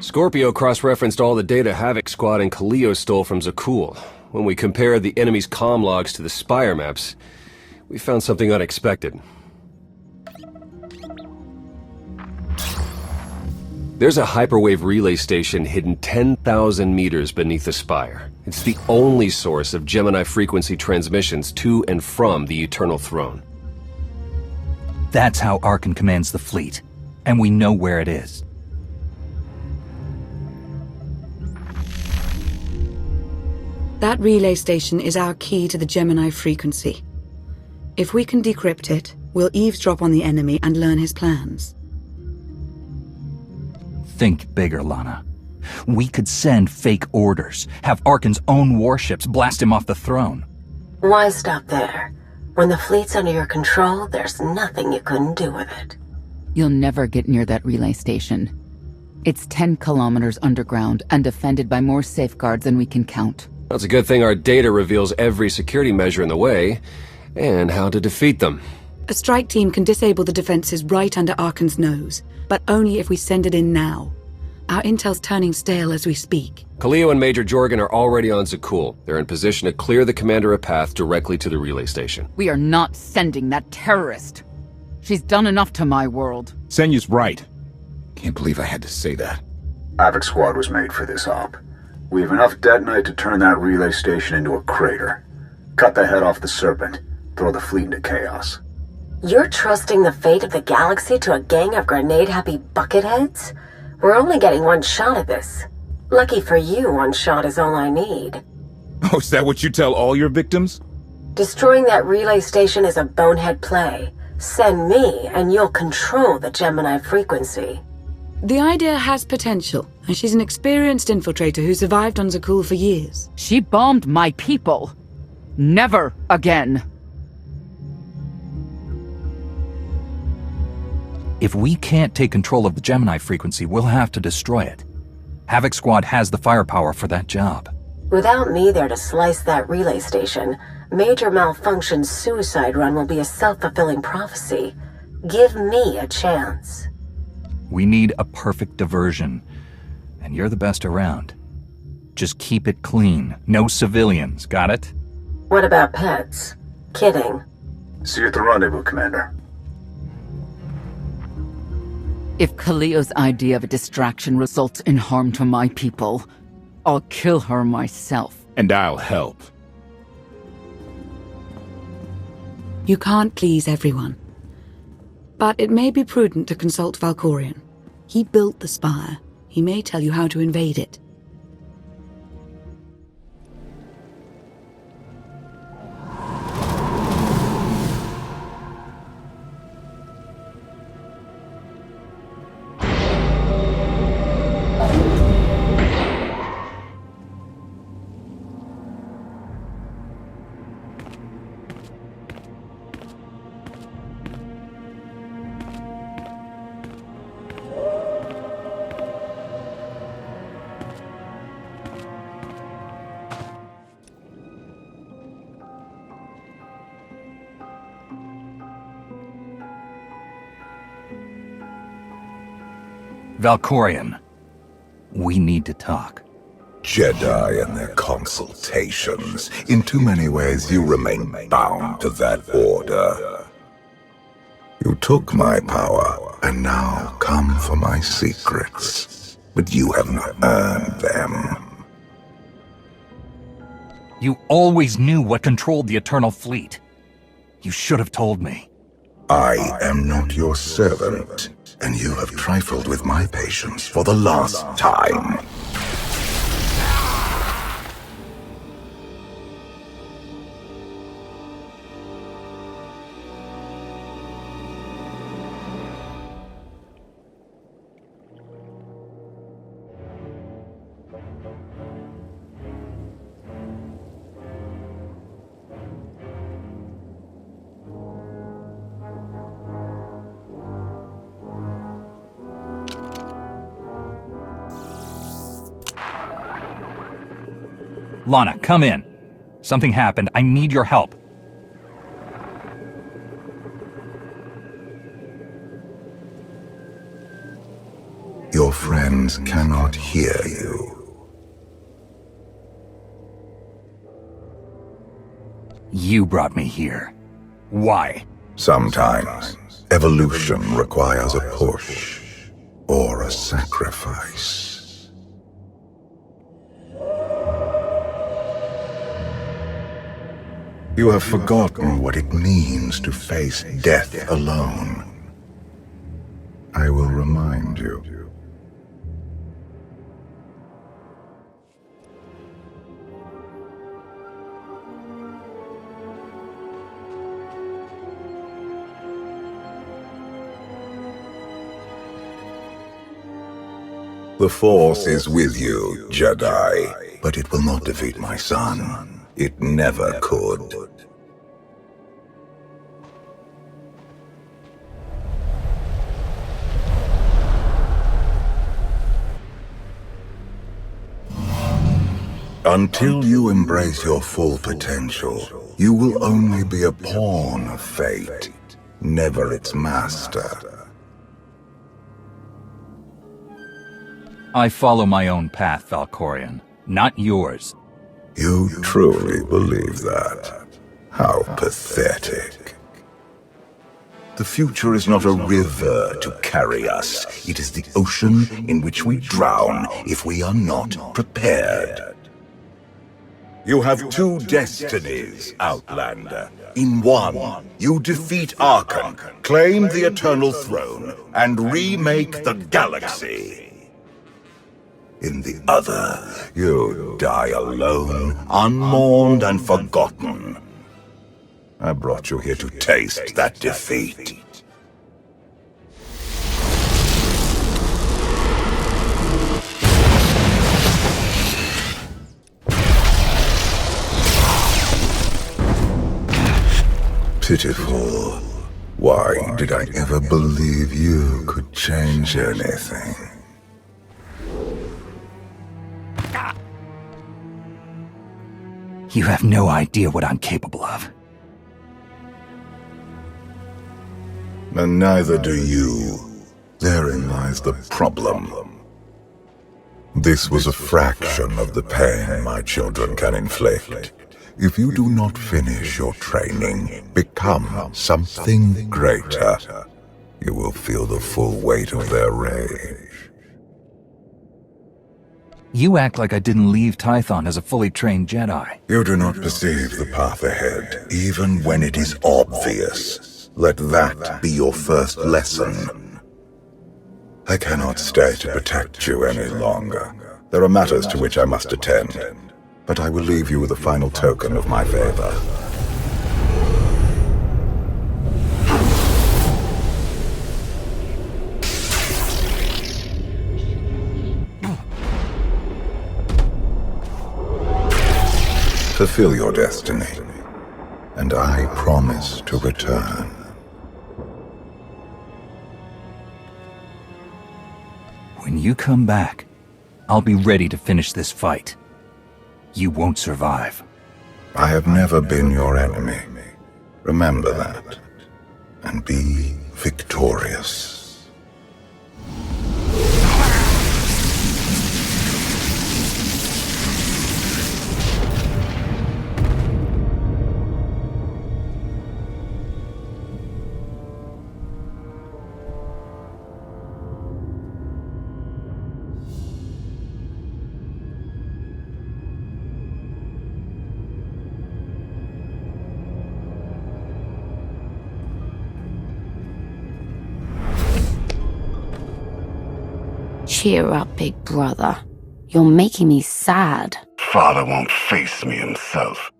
Scorpio cross-referenced all the data Havoc Squad and Kaleo stole from Zakul. When we compared the enemy's comm logs to the Spire maps, we found something unexpected. There's a hyperwave relay station hidden 10,000 meters beneath the Spire. It's the only source of Gemini frequency transmissions to and from the Eternal Throne. That's how Archon commands the fleet, and we know where it is. That relay station is our key to the Gemini frequency. If we can decrypt it, we'll eavesdrop on the enemy and learn his plans. Think bigger, Lana. We could send fake orders, have Archon's own warships blast him off the throne. Why stop there? When the fleet's under your control, there's nothing you couldn't do with it. You'll never get near that relay station. It's 10 kilometers underground and defended by more safeguards than we can count. That's a good thing our data reveals every security measure in the way, and how to defeat them. A strike team can disable the defenses right under Archon's nose, but only if we send it in now. Our intel's turning stale as we speak. Kaleo and Major Jorgen are already on Zakul. They're in position to clear the commander a path directly to the relay station. We are not sending that terrorist. She's done enough to my world. Senyu's right. Can't believe I had to say that. Havoc Squad was made for this op. We have enough detonite to turn that relay station into a crater. Cut the head off the Serpent. Throw the fleet into chaos. You're trusting the fate of the galaxy to a gang of grenade-happy bucketheads? We're only getting one shot at this. Lucky for you, one shot is all I need. Oh, is that what you tell all your victims? Destroying that relay station is a bonehead play. Send me, and you'll control the Gemini frequency. The idea has potential, and she's an experienced infiltrator who survived on Zakul for years. She bombed my people. Never again. If we can't take control of the Gemini frequency, we'll have to destroy it. Havoc Squad has the firepower for that job. Without me there to slice that relay station, Major Malfunction's suicide run will be a self-fulfilling prophecy. Give me a chance. We need a perfect diversion, and you're the best around. Just keep it clean. No civilians, got it? What about pets? Kidding. See you at the rendezvous, Commander. If Kaleo's idea of a distraction results in harm to my people, I'll kill her myself. And I'll help. You can't please everyone. But it may be prudent to consult Valkorion. He built the Spire. He may tell you how to invade it. Valkorion, we need to talk. Jedi and their consultations. In too many ways, you remain bound to that order. You took my power, and now come for my secrets. But you have not earned them. You always knew what controlled the Eternal Fleet. You should have told me. I am not your servant, and you have trifled with my patience for the last time. Lana, come in. Something happened. I need your help. Your friends cannot hear you. You brought me here. Why? Sometimes, evolution requires a push or a sacrifice. You have forgotten what it means to face death alone. I will remind you. The Force is with you, Jedi, but it will not defeat my son. It never could. Until you embrace your full potential, you will only be a pawn of fate, never its master. I follow my own path, Valkorion, not yours. You truly believe that? How pathetic. The future is not a river to carry us. It is the ocean in which we drown if we are not prepared. You have two destinies, Outlander. In one, you defeat Archon, claim the Eternal Throne, and remake the galaxy. In the other, you die alone, unmourned and forgotten. I brought you here to taste that defeat. Pitiful. Why did I ever believe you could change anything? You have no idea what I'm capable of. And neither do you. Therein lies the problem. This was a fraction of the pain my children can inflict. If you do not finish your training, become something greater, you will feel the full weight of their rage. You act like I didn't leave Tython as a fully trained Jedi. You do not perceive the path ahead, even when it is obvious. Let that be your first lesson. I cannot stay to protect you any longer. There are matters to which I must attend, but I will leave you with a final token of my favor. Fulfill your destiny, and I promise to return. When you come back, I'll be ready to finish this fight. You won't survive. I have never been your enemy. Remember that, and be victorious. Cheer up, big brother. You're making me sad. Father won't face me himself.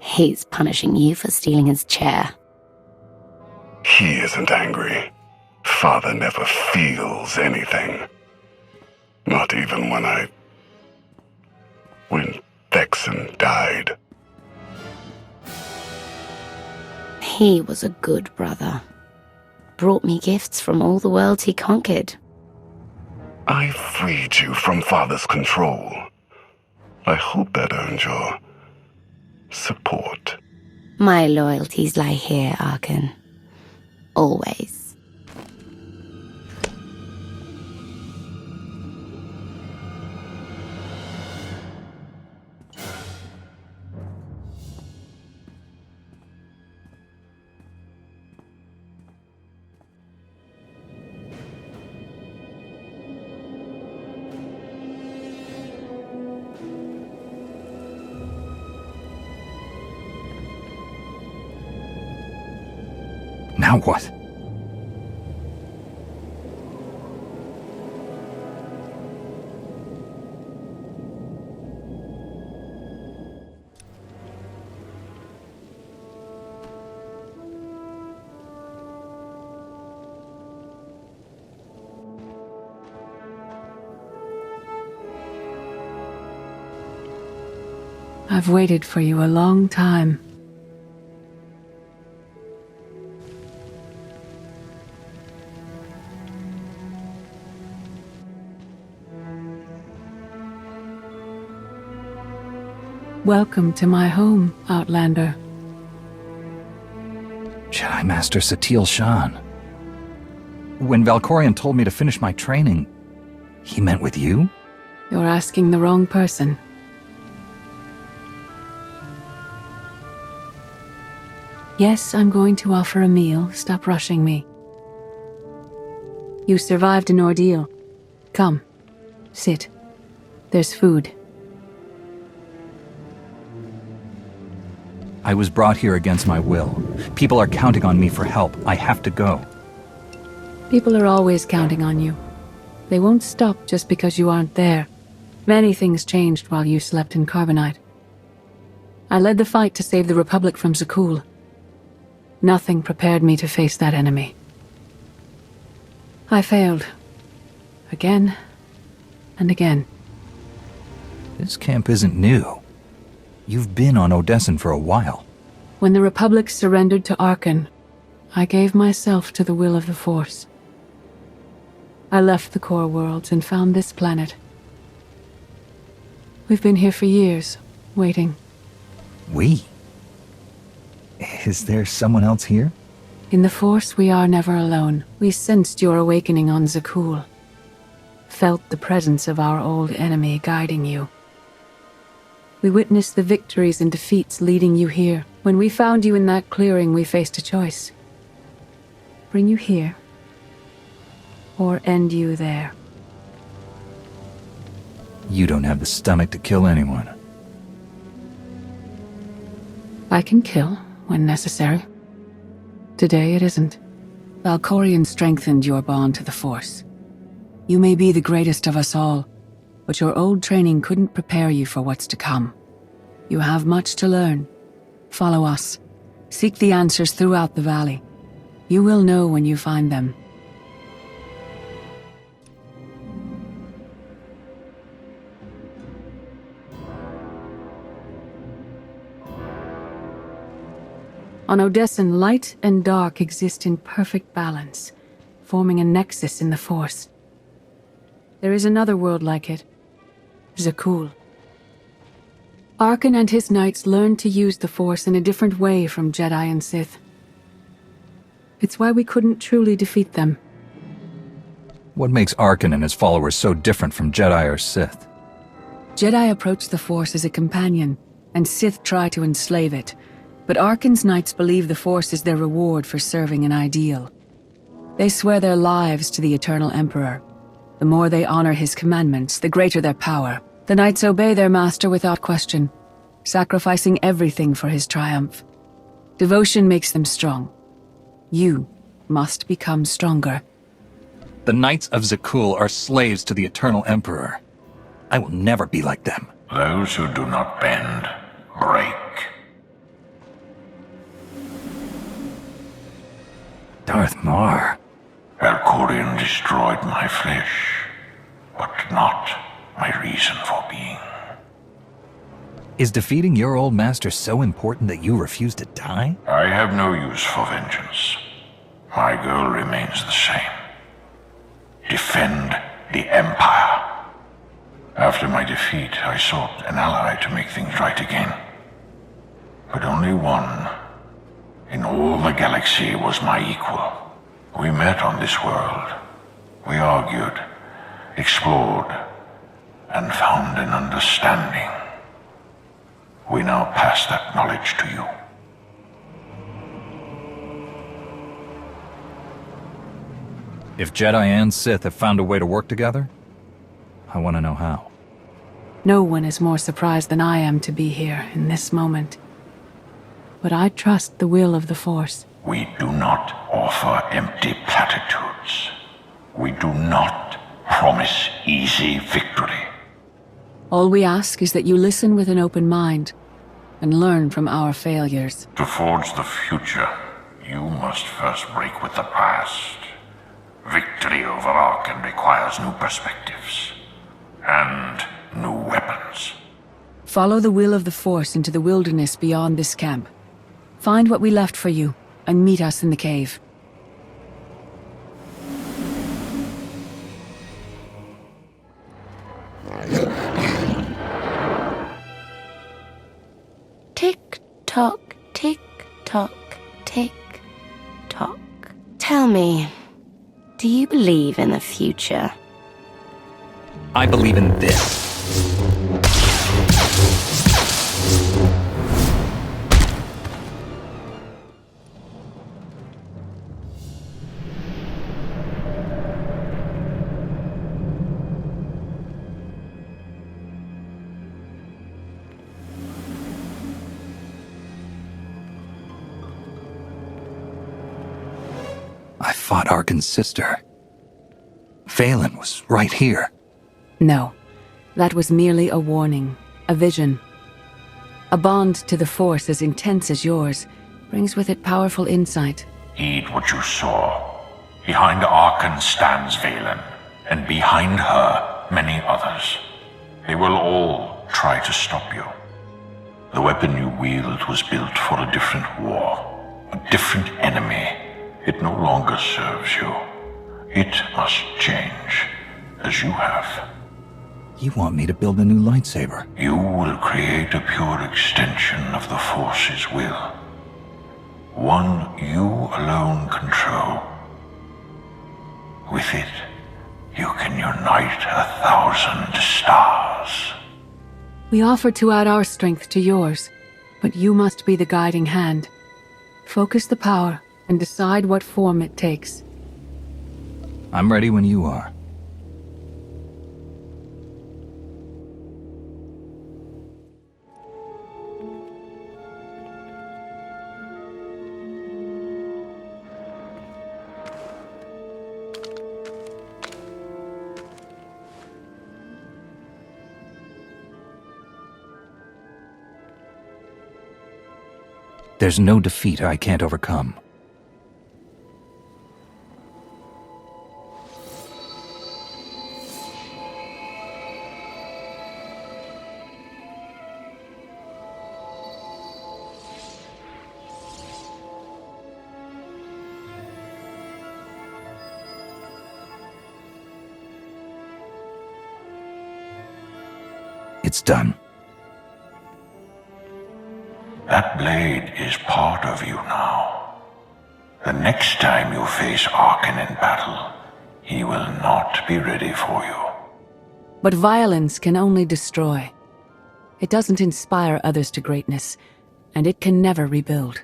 He's punishing you for stealing his chair. He isn't angry. Father never feels anything. Not even when Vexen died. He was a good brother. Brought me gifts from all the worlds he conquered. I freed you from Father's control. I hope that earned your support. My loyalties lie here, Archon. Always. Now what? I've waited for you a long time. Welcome to my home, Outlander. Jedi Master Satil Shan. When Valkorion told me to finish my training, he meant with you? You're asking the wrong person. Yes, I'm going to offer a meal. Stop rushing me. You survived an ordeal. Come, sit. There's food. I was brought here against my will. People are counting on me for help. I have to go. People are always counting on you. They won't stop just because you aren't there. Many things changed while you slept in Carbonite. I led the fight to save the Republic from Zakul. Nothing prepared me to face that enemy. I failed. Again and again. This camp isn't new. You've been on Odessen for a while. When the Republic surrendered to Arkan, I gave myself to the will of the Force. I left the core worlds and found this planet. We've been here for years, waiting. We? Is there someone else here? In the Force, we are never alone. We sensed your awakening on Zakul. Felt the presence of our old enemy guiding you. We witnessed the victories and defeats leading you here. When we found you in that clearing, we faced a choice. Bring you here, or end you there. You don't have the stomach to kill anyone. I can kill when necessary. Today it isn't. Valkorion strengthened your bond to the Force. You may be the greatest of us all, but your old training couldn't prepare you for what's to come. You have much to learn. Follow us. Seek the answers throughout the valley. You will know when you find them. On Odessen, light and dark exist in perfect balance, forming a nexus in the Force. There is another world like it, Zakul. Arkan and his knights learned to use the Force in a different way from Jedi and Sith. It's why we couldn't truly defeat them. What makes Arkan and his followers so different from Jedi or Sith? Jedi approach the Force as a companion, and Sith try to enslave it. But Arkan's knights believe the Force is their reward for serving an ideal. They swear their lives to the Eternal Emperor. The more they honor his commandments, the greater their power. The knights obey their master without question, sacrificing everything for his triumph. Devotion makes them strong. You must become stronger. The Knights of Zakul are slaves to the Eternal Emperor. I will never be like them. Those who do not bend, break. Darth Mar. Valkorion destroyed my flesh, but not my reason for being. Is defeating your old master so important that you refuse to die? I have no use for vengeance. My goal remains the same. Defend the Empire. After my defeat, I sought an ally to make things right again. But only one in all the galaxy was my equal. We met on this world. We argued, explored, and found an understanding. We now pass that knowledge to you. If Jedi and Sith have found a way to work together, I want to know how. No one is more surprised than I am to be here in this moment. But I trust the will of the Force. We do not offer empty platitudes. We do not promise easy victory. All we ask is that you listen with an open mind and learn from our failures. To forge the future, you must first break with the past. Victory over Arkan requires new perspectives and new weapons. Follow the will of the Force into the wilderness beyond this camp. Find what we left for you and meet us in the cave. Tick tock, tick tock, tick tock. Tell me, do you believe in the future? I believe in this. I fought Arkan's sister. Valen was right here. No, that was merely a warning, a vision. A bond to the Force as intense as yours brings with it powerful insight. Heed what you saw. Behind Arkan stands Valen, and behind her, many others. They will all try to stop you. The weapon you wield was built for a different war, a different enemy. It no longer serves you. It must change, as you have. You want me to build a new lightsaber? You will create a pure extension of the Force's will. One you alone control. With it, you can unite 1,000 stars. We offer to add our strength to yours, but you must be the guiding hand. Focus the power and decide what form it takes. I'm ready when you are. There's no defeat I can't overcome. It's done. That blade is part of you now. The next time you face Arkan in battle, he will not be ready for you. But violence can only destroy. It doesn't inspire others to greatness, and it can never rebuild.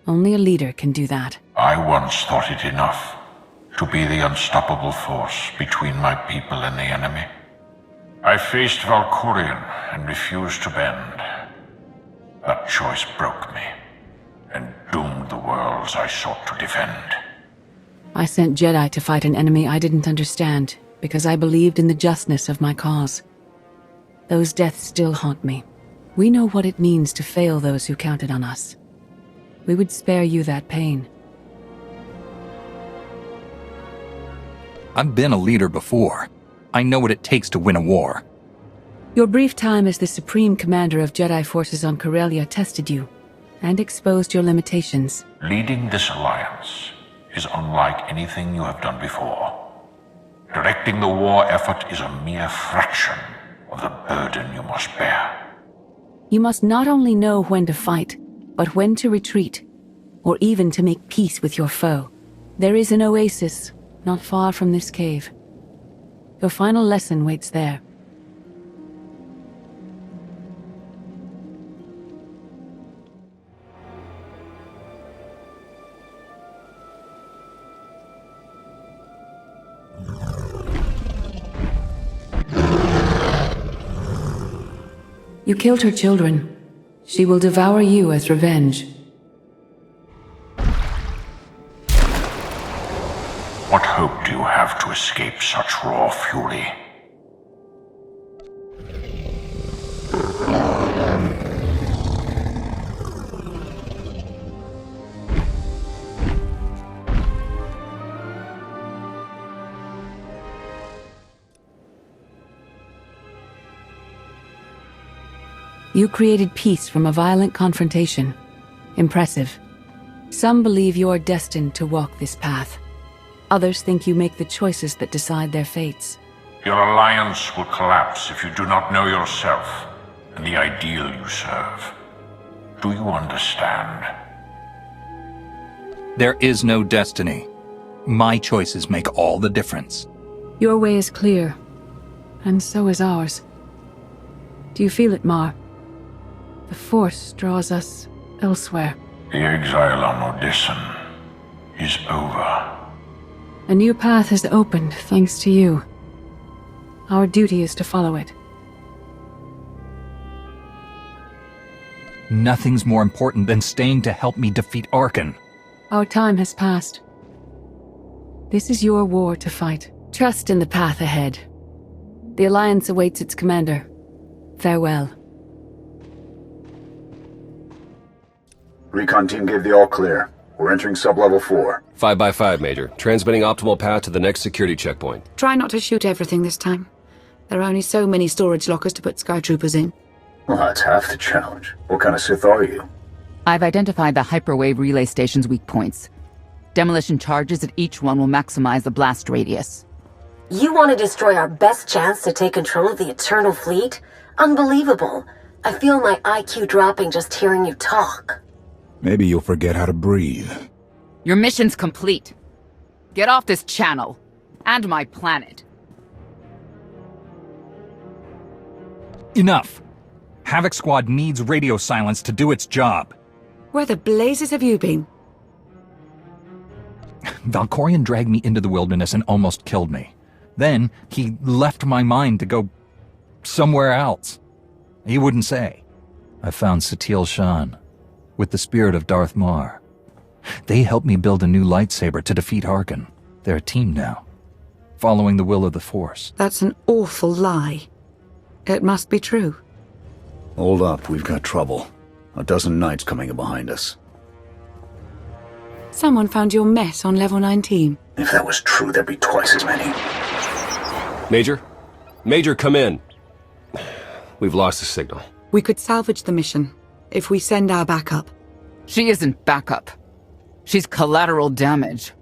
Only a leader can do that. I once thought it enough to be the unstoppable force between my people and the enemy. I faced Valkyrian and refused to bend. That choice broke me and doomed the worlds I sought to defend. I sent Jedi to fight an enemy I didn't understand because I believed in the justness of my cause. Those deaths still haunt me. We know what it means to fail those who counted on us. We would spare you that pain. I've been a leader before. I know what it takes to win a war. Your brief time as the Supreme Commander of Jedi forces on Corellia tested you, and exposed your limitations. Leading this alliance is unlike anything you have done before. Directing the war effort is a mere fraction of the burden you must bear. You must not only know when to fight, but when to retreat, or even to make peace with your foe. There is an oasis not far from this cave. Your final lesson waits there. You killed her children. She will devour you as revenge. have to escape such raw fury. You created peace from a violent confrontation. Impressive. Some believe you are destined to walk this path. Others think you make the choices that decide their fates. Your alliance will collapse if you do not know yourself and the ideal you serve. Do you understand? There is no destiny. My choices make all the difference. Your way is clear, and so is ours. Do you feel it, Mar? The Force draws us elsewhere. The exile on Odysseum is over. A new path has opened, thanks to you. Our duty is to follow it. Nothing's more important than staying to help me defeat Arkan. Our time has passed. This is your war to fight. Trust in the path ahead. The Alliance awaits its commander. Farewell. Recon team gave the all clear. We're entering sub-level 4. 5x5, Major. Transmitting optimal path to the next security checkpoint. Try not to shoot everything this time. There are only so many storage lockers to put Skytroopers in. Well, that's half the challenge. What kind of Sith are you? I've identified the hyperwave relay station's weak points. Demolition charges at each one will maximize the blast radius. You want to destroy our best chance to take control of the Eternal Fleet? Unbelievable. I feel my IQ dropping just hearing you talk. Maybe you'll forget how to breathe. Your mission's complete. Get off this channel. And my planet. Enough. Havoc Squad needs radio silence to do its job. Where the blazes have you been? Valkorion dragged me into the wilderness and almost killed me. Then, he left my mind to go somewhere else. He wouldn't say. I found Satil Shan, with the spirit of Darth Mar. They helped me build a new lightsaber to defeat Arkan. They're a team now, following the will of the Force. That's an awful lie. It must be true. Hold up, we've got trouble. A dozen knights coming in behind us. Someone found your mess on level 19. If that was true, there'd be twice as many. Major? Major, come in. We've lost the signal. We could salvage the mission if we send our backup. She isn't backup. She's collateral damage.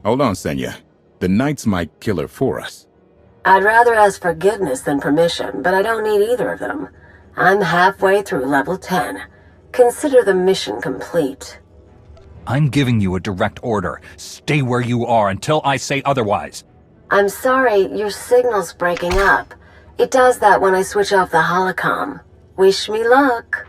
Hold on, Senya. The knights might kill her for us. I'd rather ask forgiveness than permission, but I don't need either of them. I'm halfway through level 10. Consider the mission complete. I'm giving you a direct order. Stay where you are until I say otherwise. I'm sorry, your signal's breaking up. It does that when I switch off the holocom. Wish me luck.